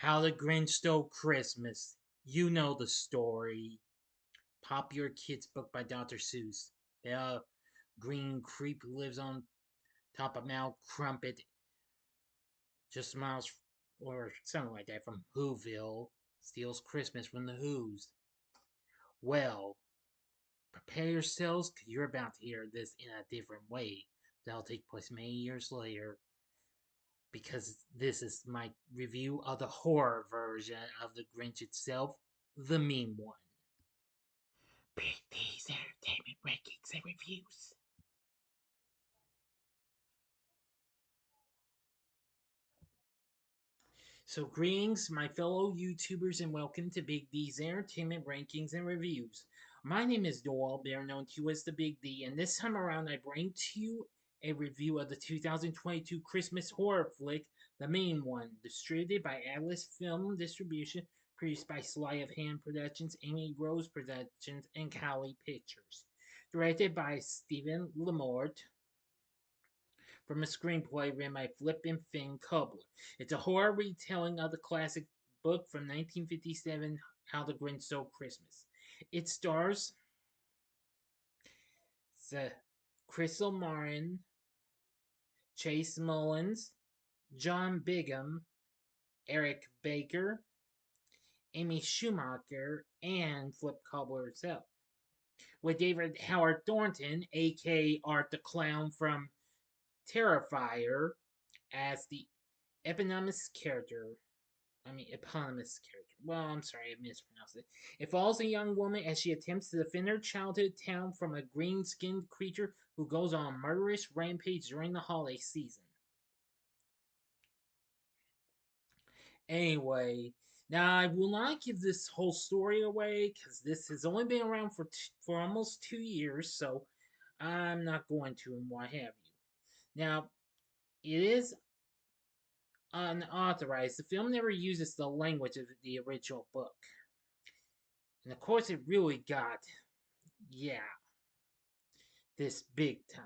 How the Grinch Stole Christmas. You know the story. Popular kids book by Dr. Seuss. The green creep who lives on top of Mount Crumpet, just miles or something like that from Whoville, steals Christmas from the Who's. Well, prepare yourselves because you're about to hear this in a different way. That'll take place many years later because this is my review of the horror version of the Grinch itself, the meme one. Big D's Entertainment Rankings and Reviews. So, greetings, my fellow YouTubers, and welcome to Big D's Entertainment Rankings and Reviews. My name is Doyle, better known to you as the Big D, and this time around I bring to you a review of the 2022 Christmas horror flick, The Main One, distributed by Atlas Film Distribution, produced by Sleight of Hand Productions, Amy Rose Productions, and Cali Pictures. Directed by Stephen Lamort, from a screenplay written by Flip and Finn Cobbler. It's a horror retelling of the classic book from 1957, How the Grinch Stole Christmas. It stars the Crystal Marin, Chase Mullins, John Bigham, Eric Baker, Amy Schumacher, and Flip Cobbler herself. With David Howard Thornton, aka Art the Clown from Terrifier, as the eponymous character. Eponymous character. Well, I'm sorry, I mispronounced it. It follows a young woman as she attempts to defend her childhood town from a green skinned creature who goes on a murderous rampage during the holiday season. Anyway, now I will not give this whole story away because this has only been around for almost 2 years, so I'm not going to and what have you. Now, it is unauthorized. The film never uses the language of the original book. And of course, it really got, yeah, this big time.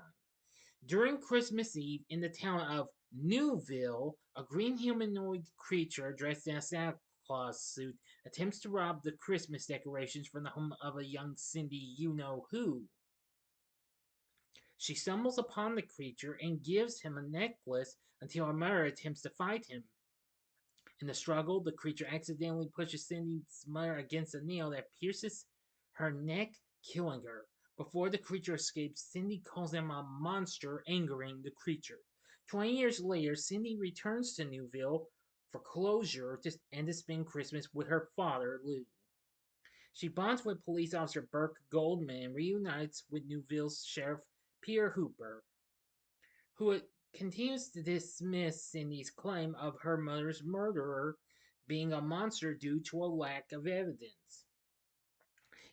During Christmas Eve in the town of Newville, a green humanoid creature dressed in a Santa Claus suit attempts to rob the Christmas decorations from the home of a young Cindy you know who. She stumbles upon the creature and gives him a necklace until her mother attempts to fight him. In the struggle, the creature accidentally pushes Cindy's mother against a nail that pierces her neck, killing her. Before the creature escapes, Cindy calls him a monster, angering the creature. 20 years later, Cindy returns to Newville for closure and to spend Christmas with her father, Lou. She bonds with police officer Burke Goldman and reunites with Newville's sheriff Peter Hooper, who continues to dismiss Cindy's claim of her mother's murderer being a monster due to a lack of evidence.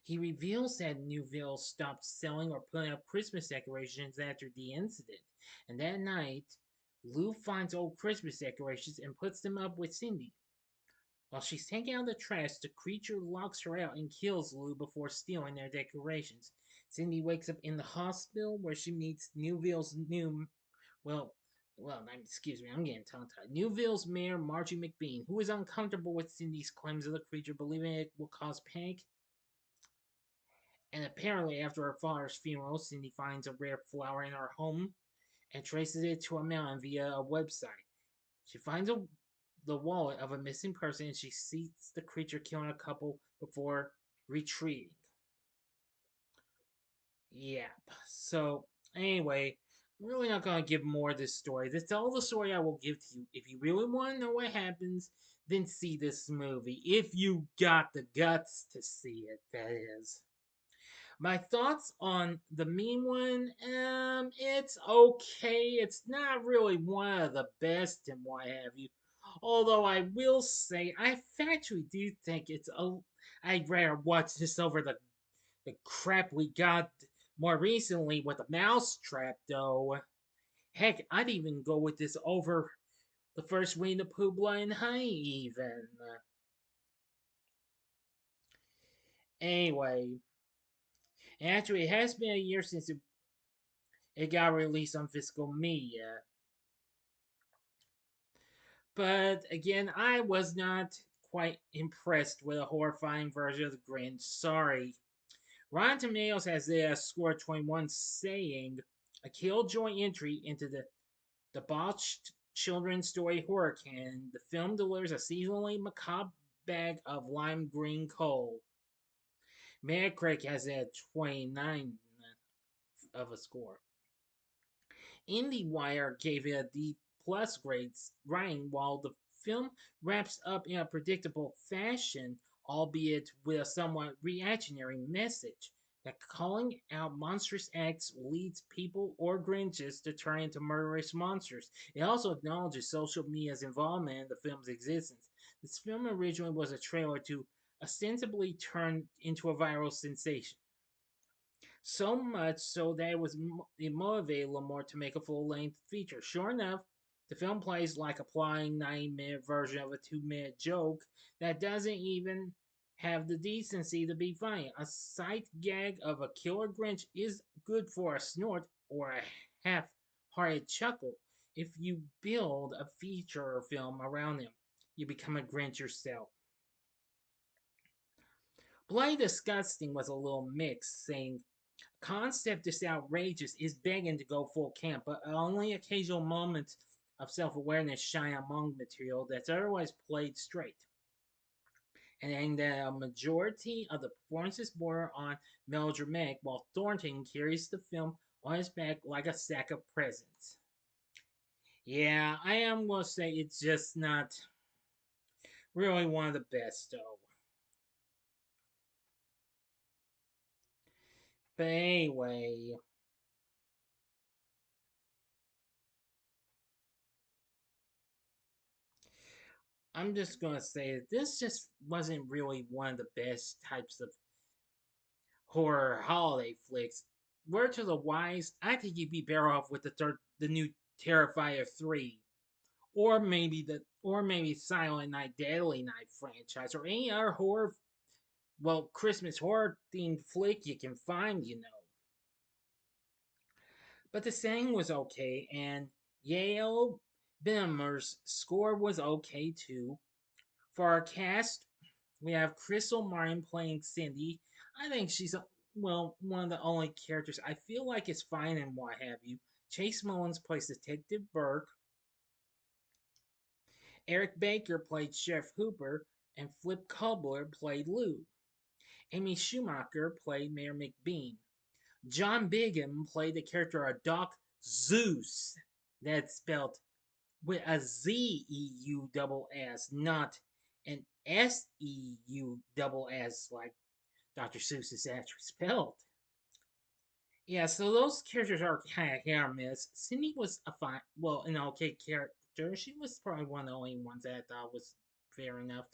He reveals that Newville stopped selling or putting up Christmas decorations after the incident, and that night, Lou finds old Christmas decorations and puts them up with Cindy. While she's taking out the trash, the creature locks her out and kills Lou before stealing their decorations. Cindy wakes up in the hospital where she meets Newville's well, excuse me, I'm getting tongue-tied. Newville's mayor, Margie McBean, who is uncomfortable with Cindy's claims of the creature, believing it will cause panic. And apparently, after her father's funeral, Cindy finds a rare flower in her home and traces it to a mountain via a website. She finds the wallet of a missing person and she sees the creature killing a couple before retreating. Yep. So, anyway, I'm really not going to give more of this story. That's all the story I will give to you. If you really want to know what happens, then see this movie. If you got the guts to see it, that is. My thoughts on the meme one, it's okay. It's not really one of the best and what have you. Although I will say, I actually do think it's a. I'd rather watch this over the crap we got more recently with the Mousetrap, though. Heck, I'd even go with this over the first Winnie the Pooh Blood and Honey, even. Anyway, actually, it has been a year since it got released on physical media. But again, I was not quite impressed with a horrifying version of the Grinch. Sorry. Rotten Tomatoes has a score of 21, saying a killjoy entry into the debauched children's story horror canon. The film delivers a seasonally macabre bag of lime green coal. Metacritic has a 29 of a score. IndieWire gave it a D plus grades rating, while the film wraps up in a predictable fashion, albeit with a somewhat reactionary message that calling out monstrous acts leads people or Grinches to turn into murderous monsters. It also acknowledges social media's involvement in the film's existence. This film originally was a trailer to ostensibly turn into a viral sensation. So much so that it motivated Lamore to make a full length feature. Sure enough, the film plays like a plotting 9-minute version of a 2-minute joke that doesn't even have the decency to be funny. A sight gag of a killer Grinch is good for a snort or a half hearted chuckle. If you build a feature film around him, you become a Grinch yourself. Bloody Disgusting was a little mixed, saying concept is outrageous, is begging to go full camp, but only occasional moments of self awareness shine among material that's otherwise played straight. And that a majority of the performances border on melodramatic, while Thornton carries the film on his back like a sack of presents. Yeah, I am going to say it's just not really one of the best, though. But anyway, I'm just gonna say that this just wasn't really one of the best types of horror holiday flicks. Word to the wise, I think you'd be better off with the new Terrifier 3, or maybe Silent Night, Deadly Night franchise, or any other Christmas horror themed flick you can find. But the setting was okay, and Yale Binner's score was okay too. For our cast, we have Crystal Martin playing Cindy. I think she's one of the only characters I feel like is fine and what have you. Chase Mullins plays Detective Burke. Eric Baker played Sheriff Hooper, and Flip Kubler played Lou. Amy Schumacher played Mayor McBean. John Bigham played the character of Doc Zeus. That's spelled with a Zeus, not an Seus like Dr. Seuss is actually spelled. Yeah, so those characters are kind of hit or miss. Cindy was an okay character. She was probably one of the only ones that I thought was fair enough.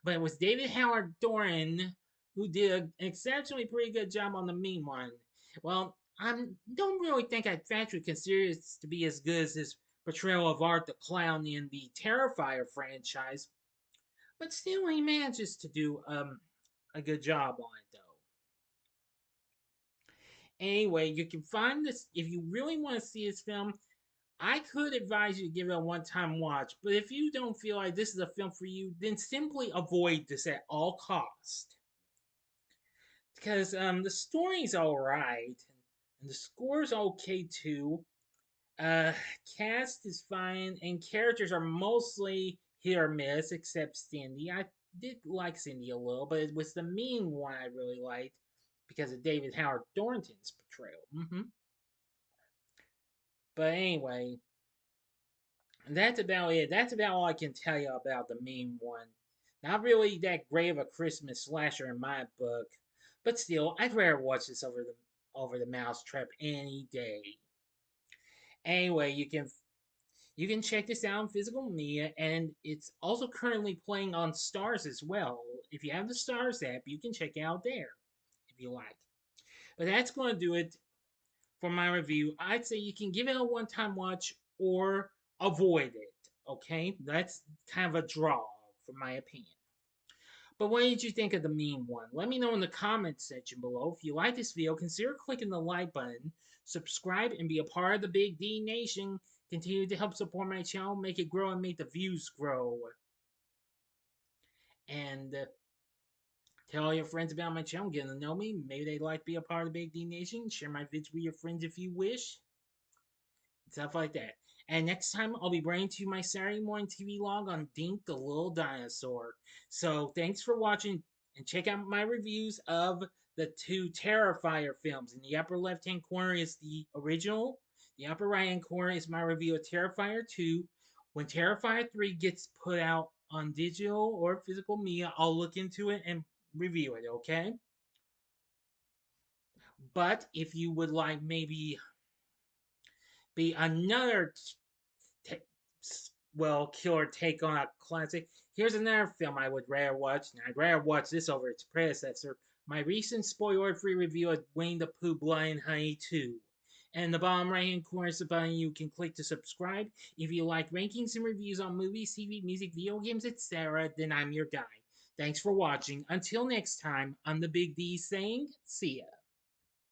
But it was David Howard Thornton who did an exceptionally pretty good job on the mean one. Well, I don't really think I'd factually consider it to be as good as his portrayal of Art the Clown in the Terrifier franchise, but still he manages to do a good job on it though. Anyway, you can find this if you really want to see this film. I could advise you to give it a one-time watch, but if you don't feel like this is a film for you, then simply avoid this at all cost. Because the story's alright, and the score's okay too. Uh, Cast is fine, and characters are mostly hit or miss, except Cindy. I did like Cindy a little, but it was the mean one I really liked because of David Howard Thornton's portrayal. But anyway, that's about it. That's about all I can tell you about the mean one. Not really that great of a Christmas slasher in my book, but still, I'd rather watch this over the Mousetrap any day. Anyway, you can check this out on physical media, and it's also currently playing on Stars as well. If you have the Stars app, you can check it out there if you like. But that's going to do it for my review. I'd say you can give it a one-time watch or avoid it. Okay, that's kind of a draw, for my opinion. But what did you think of the meme one? Let me know in the comments section below. If you like this video, consider clicking the like button, subscribe, and be a part of the Big D Nation. Continue to help support my channel, make it grow, and make the views grow. And tell all your friends about my channel, get to know me. Maybe they'd like to be a part of the Big D Nation. Share my vids with your friends if you wish. Stuff like that. And next time, I'll be bringing to you my Saturday morning TV log on Dink the Little Dinosaur. So thanks for watching, and check out my reviews of the two Terrifier films. In the upper left-hand corner is the original. The upper right-hand corner is my review of Terrifier 2. When Terrifier 3 gets put out on digital or physical media, I'll look into it and review it, okay? But if you would like maybe be another killer take on a classic, here's another film I would rather watch, and I'd rather watch this over its predecessor. My recent spoiler-free review of Winnie the Pooh Blood and Honey 2. And in the bottom right-hand corner is the button you can click to subscribe. If you like rankings and reviews on movies, TV, music, video games, etc., then I'm your guy. Thanks for watching. Until next time, I'm the Big D saying, see ya.